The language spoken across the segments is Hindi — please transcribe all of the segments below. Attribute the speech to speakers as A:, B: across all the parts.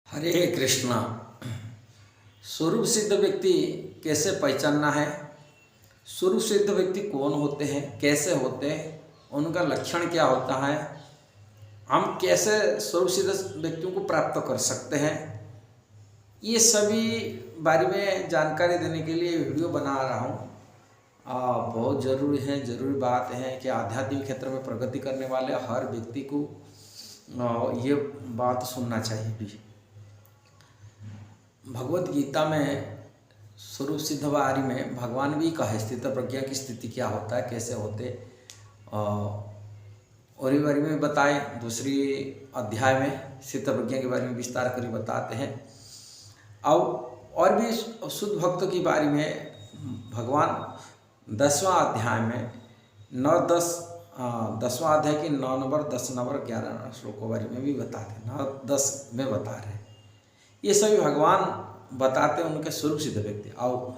A: हरे कृष्णा। स्वरूप सिद्ध व्यक्ति कैसे पहचानना है? स्वरूप सिद्ध व्यक्ति कौन होते हैं, कैसे होते हैं, उनका लक्षण क्या होता है, हम कैसे स्वरूप सिद्ध व्यक्तियों को प्राप्त कर सकते हैं, ये सभी बारे में जानकारी देने के लिए वीडियो बना रहा हूँ। बहुत ज़रूरी बात है कि आध्यात्मिक क्षेत्र में प्रगति करने वाले हर व्यक्ति को ये बात सुनना चाहिए भी। भगवत गीता में स्वरूप सिद्ध बारी में भगवान भी कहे स्थित प्रज्ञा की स्थिति क्या होता है, कैसे होते, और ये बारे में बताए। दूसरी अध्याय में स्थित प्रज्ञा के बारे में विस्तार कर बताते हैं। और भी शुद्ध भक्त की बारे में भगवान 10वां अध्याय में 10वां अध्याय की 9 नंबर 10 नंबर 11 श्लोकों बारे में भी बताते हैं, 9-10 में बता रहे हैं। ये सभी भगवान बताते हैं उनके स्वरूप सिद्ध व्यक्ति। और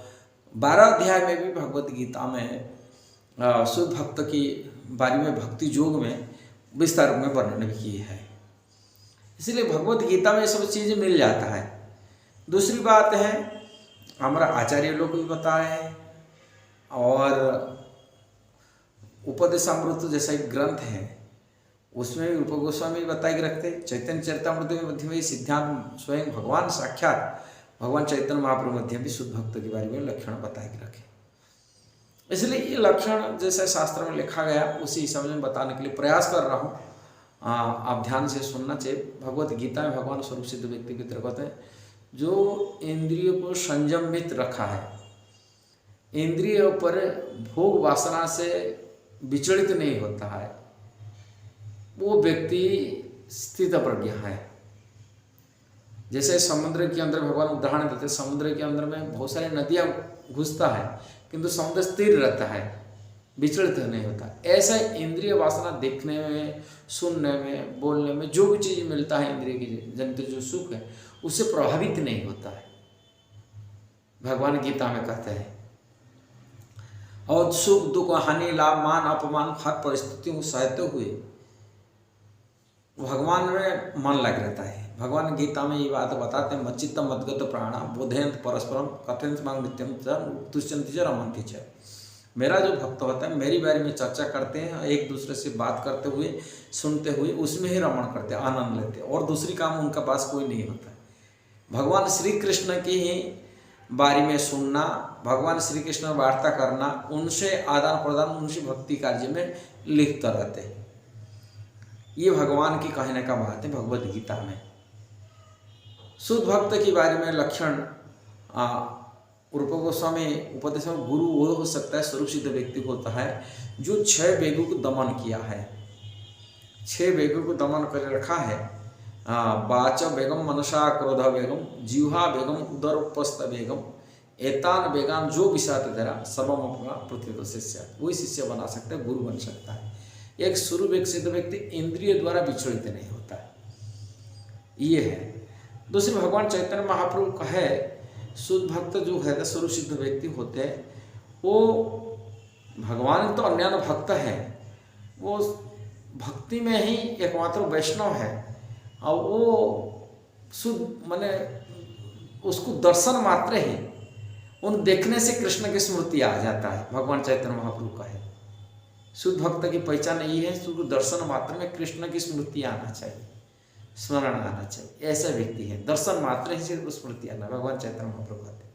A: 12 अध्याय में भी भगवत गीता में शुद्ध भक्त की बारे में भक्ति योग में विस्तार में वर्णन भी किए हैं। इसलिए भगवत गीता में ये सब चीज़ें मिल जाता है। दूसरी बात है, हमारा आचार्य लोग भी बताए हैं, और उपदेशामृत जैसा एक ग्रंथ है उसमें भी रूप गोस्वामी बताए के रखते। चैतन्य चरितामृत में मध्य में सिद्धांत स्वयं भगवान साक्षात भगवान चैतन्य महाप्रभु मध्य भी शुद्ध भक्त के बारे में लक्षण बताए के रखे। इसलिए ये लक्षण जैसे शास्त्र में लिखा गया उसी हिसाब से बताने के लिए प्रयास कर रहा हूँ। आप ध्यान से सुनना चाहिए। भगवत गीता में भगवान स्वरूप सिद्ध व्यक्ति की तरफ है जो इंद्रियों को संयमित रखा है, इंद्रियों पर भोग वासना से विचलित नहीं होता है, वो व्यक्ति स्थित प्रज्ञ है। जैसे समुद्र के अंदर भगवान उदाहरण देते, समुद्र के अंदर में बहुत सारी नदियाँ घुसता है किंतु समुद्र स्थिर रहता है, विचलित नहीं होता। ऐसा इंद्रिय वासना देखने में, सुनने में, बोलने में जो भी चीज़ मिलता है इंद्रिय की जनित जो सुख है उससे प्रभावित नहीं होता है, भगवान गीता में कहते हैं। और सुख दुख हानि लाभ मान अपमान हर परिस्थितियों को सहते हुए भगवान में मन लग रहता है। भगवान गीता में ये बात बताते हैं, मच्चित्तम मद्गत प्राणा बोधयंत परस्परम कथयंत मांग नित्यम तुष्यंति च रमंति च। मेरा जो भक्त होता है मेरी बारे में चर्चा करते हैं, एक दूसरे से बात करते हुए सुनते हुए उसमें ही रमण करते हैं, आनंद लेते हैं, और दूसरी काम उनका पास कोई नहीं होता है। भगवान श्री कृष्ण की ही बारे में सुनना, भगवान श्री कृष्ण वार्ता करना, उनसे आदान प्रदान, उनसे भक्ति कार्य में लिप्त रहते हैं। ये भगवान की कहने का बात है भगवत गीता में। शुद्ध भक्त के बारे में लक्षण रूप गोस्वामी उपदेश में गुरु वो हो सकता है, स्वरूप सिद्ध व्यक्ति होता है जो 6 वेगों को दमन किया है, 6 वेगों को दमन कर रखा है। वाच वेगम मनसा क्रोध वेगम जिह्वा वेगम उदर उपस्थ वेगम एतान वेगान जो विषात धरा सर्वम अपना पृथ्वी शिष्य, वही शिष्य बना सकता है, गुरु बन सकता है। एक स्वरूप एक सिद्ध व्यक्ति इंद्रिय द्वारा विचलित नहीं होता है, ये है। दूसरे भगवान चैतन्य महाप्रभु कहे शुद्ध भक्त जो है स्वरूप सिद्ध व्यक्ति होते हैं वो भगवान तो अन्य भक्त है, वो भक्ति में ही एकमात्र वैष्णव है, और वो शुद्ध माने उसको दर्शन मात्र ही उन देखने से कृष्ण की स्मृति आ जाता है। भगवान चैतन्य महाप्रभु कहे शुद्ध भक्त की पहचान यही है, शुद्ध दर्शन मात्र में कृष्ण की स्मृति आना चाहिए, स्मरण आना चाहिए। ऐसा व्यक्ति है, दर्शन मात्र ही सिर्फ स्मृति आना, भगवान चैतन्य महाप्रभु कहते हैं।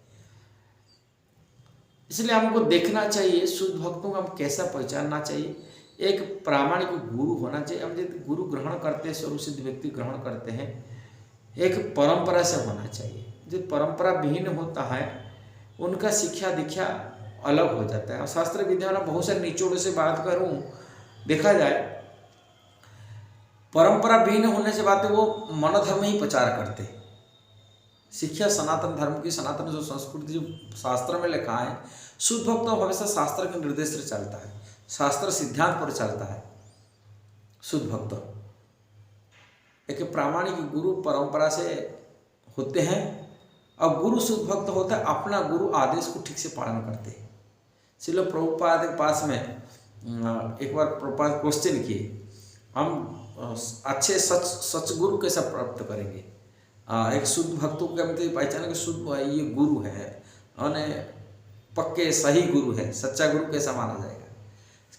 A: इसलिए हमको देखना चाहिए शुद्ध भक्तों को हम कैसा पहचानना चाहिए। एक प्रामाणिक गुरु होना चाहिए। हम यदि गुरु ग्रहण करते हैं, स्वरूप सिद्ध व्यक्ति ग्रहण करते हैं, एक परंपरा से होना चाहिए। जो परंपरा विहीन होता है उनका शिक्षा दीक्षा अलग हो जाता है। और शास्त्र विद्या में बहुत सारे निचोड़ से बात करूं, देखा जाए परंपरा विहीन होने से बात है वो मनोधर्म ही प्रचार करते हैं। शिक्षा सनातन धर्म की, सनातन जो संस्कृति जो शास्त्र में लिखा है, शुद्ध भक्त हमेशा शास्त्र के निर्देश से चलता है, शास्त्र सिद्धांत पर चलता है। शुद्ध भक्त एक प्रामाणिक गुरु परंपरा से होते हैं, और गुरु शुद्ध भक्त होता है अपना गुरु आदेश को ठीक से पालन करते हैं। श्रील प्रभुपाद के पास में एक बार प्रभुपाद क्वेश्चन किए, हम अच्छे सच गुरु कैसे प्राप्त करेंगे? एक शुद्ध भक्तों को कहते पहचाने कि शुद्ध ये गुरु है और पक्के सही गुरु है। सच्चा गुरु कैसा माना जाएगा?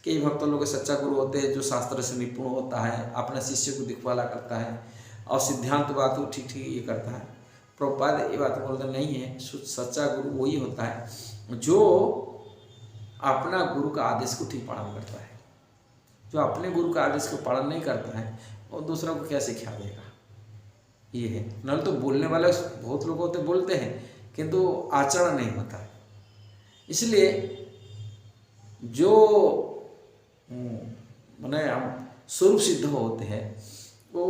A: कई भक्त लोग सच्चा गुरु होते हैं जो शास्त्र से निपुण होता है, अपने शिष्य को दिखवाला करता है और सिद्धांत बात को ठीक ठीक ये करता है। प्रभुपाद ये बात बोलते नहीं है, सच्चा गुरु वही होता है जो अपना गुरु का आदेश को ठीक पालन करता है। जो अपने गुरु का आदेश को पालन नहीं करता है और दूसरों को क्या सिखा देगा, ये है। न तो बोलने वाले बहुत लोग होते बोलते हैं किंतु आचरण नहीं होता है। इसलिए जो माने स्वरूप सिद्ध होते हैं वो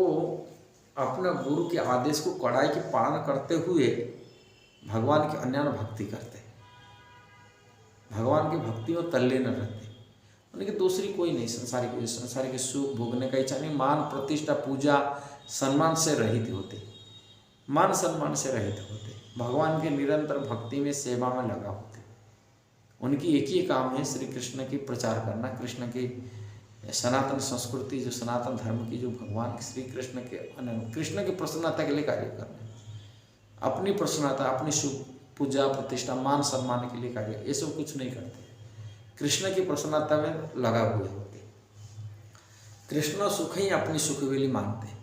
A: अपना गुरु के आदेश को कड़ाई के पालन करते हुए भगवान की अन्यान्य भक्ति करते हैं, भगवान की भक्ति में तल्लीन रहते हैं। उनकी दूसरी कोई नहीं संसारिक के सुख भोगने का इच्छा नहीं, मान प्रतिष्ठा पूजा सम्मान से रहित होते, मान सम्मान से रहित होते, भगवान के निरंतर भक्ति में सेवा में लगा होते। उनकी एक ही काम है श्री कृष्ण की प्रचार करना, कृष्ण की सनातन संस्कृति जो सनातन धर्म की जो भगवान श्री कृष्ण की प्रसन्नता के लिए कार्य करना, अपनी प्रसन्नता अपनी सुख पूजा प्रतिष्ठा मान सम्मान के लिए कार्य, ये सब कुछ नहीं करते, कृष्ण की प्रसन्नता में लगा हुए होते। कृष्ण सुख ही अपनी सुखवेली मानते,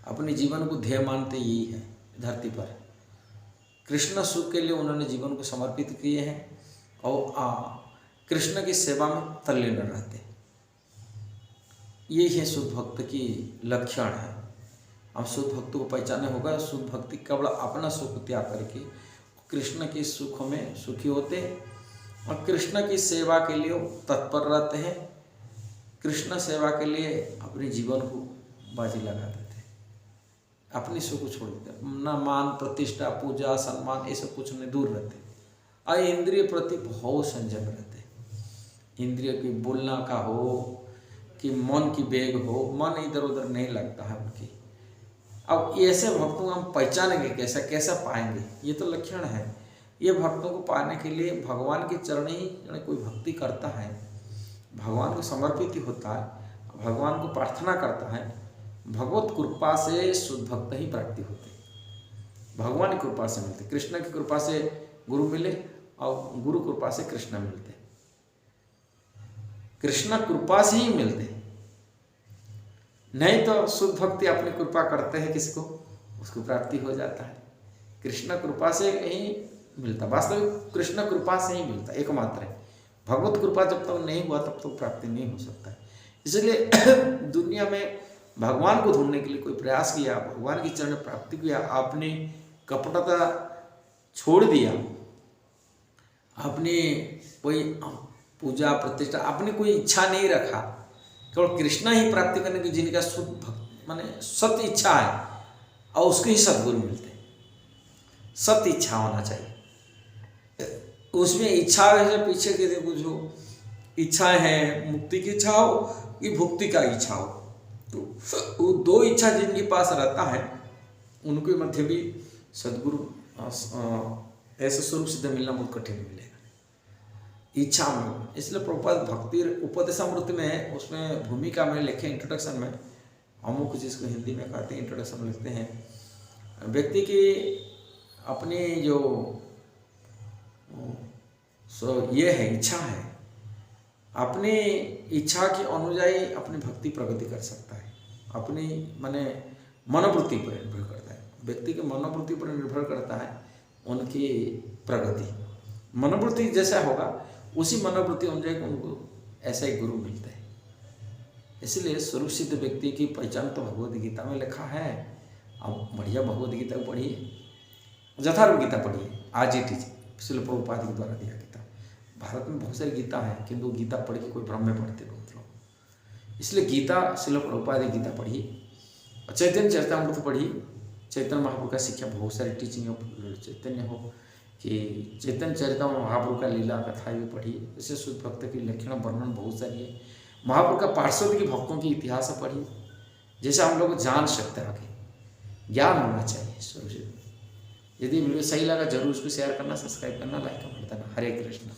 A: अपने जीवन को ध्येय मानते, यही है धरती पर कृष्ण सुख के लिए उन्होंने जीवन को समर्पित किए हैं और कृष्ण की सेवा में तल्लीन रहते। यही है शुद्ध भक्त की लक्षण है। अब शुद्ध भक्त को पहचाने होगा, शुद्ध भक्ति केवल अपना सुख त्याग करके कृष्ण के सुख में सुखी होते और कृष्ण की सेवा के लिए तत्पर रहते हैं, कृष्ण सेवा के लिए अपने जीवन को बाजी लगा देते हैं, अपनी सुख छोड़ देते, न मान प्रतिष्ठा पूजा सम्मान ये सब कुछ नहीं, दूर रहते और इंद्रिय प्रति बहुत संयम रहते। इंद्रिय की बोलना का हो कि मन की बेग हो, मन इधर उधर नहीं लगता है उनकी। अब ऐसे भक्तों को हम पहचानेंगे कैसा पाएंगे, ये तो लक्षण है। ये भक्तों को पाने के लिए भगवान के चरण ही कोई भक्ति करता है, भगवान को समर्पित ही होता है, भगवान को प्रार्थना करता है, भगवत कृपा से शुद्ध भक्त ही प्राप्ति होते, भगवान की कृपा से मिलते, कृष्ण की कृपा से गुरु मिले और गुरु कृपा से कृष्ण मिलते, कृष्ण कृपा से ही मिलते। नहीं तो शुद्ध भक्ति अपनी कृपा करते हैं किसको, उसको प्राप्ति हो जाता है। कृष्ण कृपा से ही मिलता, वास्तविक कृष्ण कृपा से ही मिलता, एकमात्र है। भगवत कृपा जब तक नहीं हुआ तब तक प्राप्ति नहीं हो सकता है। इसलिए दुनिया में भगवान को ढूंढने के लिए कोई प्रयास किया, भगवान की चरण प्राप्ति किया, आपने कपटता छोड़ दिया, आपने कोई पूजा प्रतिष्ठा अपनी कोई इच्छा नहीं रखा, केवल कृष्ण ही प्राप्ति करने की जिनका शुद्ध भक्त माने सत्य इच्छा है और उसके ही सद्गुरु मिलते हैं। सत्य इच्छा होना चाहिए, उसमें इच्छा है पीछे के कुछ हो, इच्छाएं हैं मुक्ति की इच्छा हो कि भुक्ति का इच्छा हो, तो वो दो इच्छा जिनके पास रहता है उनके मध्य भी सद्गुरु ऐसे स्वरूप सिद्ध मिलना बहुत कठिन मिलेगा, इच्छा में। इसलिए प्रभुपाद भक्ति उपदेशामृत में उसमें भूमिका में लिखे इंट्रोडक्शन में, अमुक जिसको हिंदी में कहते हैं इंट्रोडक्शन में लिखते हैं, व्यक्ति की अपनी जो ये है इच्छा है, अपनी इच्छा की अनुयायी अपनी भक्ति प्रगति कर सकता है, अपनी माने मनोवृत्ति पर निर्भर करता है, व्यक्ति की मनोवृत्ति पर निर्भर करता है उनकी प्रगति। मनोवृत्ति जैसा होगा उसी मनोवृत्ति अनुयायी को उनको ऐसा ही गुरु मिलता है। इसलिए स्वरूप सिद्ध व्यक्ति की पहचान तो भगवद गीता में लिखा है। अब बढ़िया भगवद गीता को पढ़िए, यथार्थ गीता पढ़िए, आज इट इज श्रील प्रभुपाद के द्वारा दिया गीता। भारत में बहुत सारी गीता है किंतु गीता पढ़ के कोई भ्रम में पढ़ते बहुत लोग। इसलिए गीता श्रील प्रभुपाद की गीता पढ़िए, चैतन्य चरितामृत पढ़िए, चैतन्य महाप्रभु का शिक्षा बहुत सारी टीचिंग चैतन्य हो कि चैतन्य चरितामृत महाप्रभु का लीला कथा भी पढ़िए। इससे शुद्ध भक्त की लक्षण वर्णन बहुत सारी है। महाप्रभु का पार्षद की भक्तों की इतिहास पढ़िए, जैसे हम लोग जान सकते हैं, आगे ज्ञान होना चाहिए स्वरूप। यदि वीडियो सही लगा जरूर उसको शेयर करना, सब्सक्राइब करना, लाइक करना। हरे कृष्ण।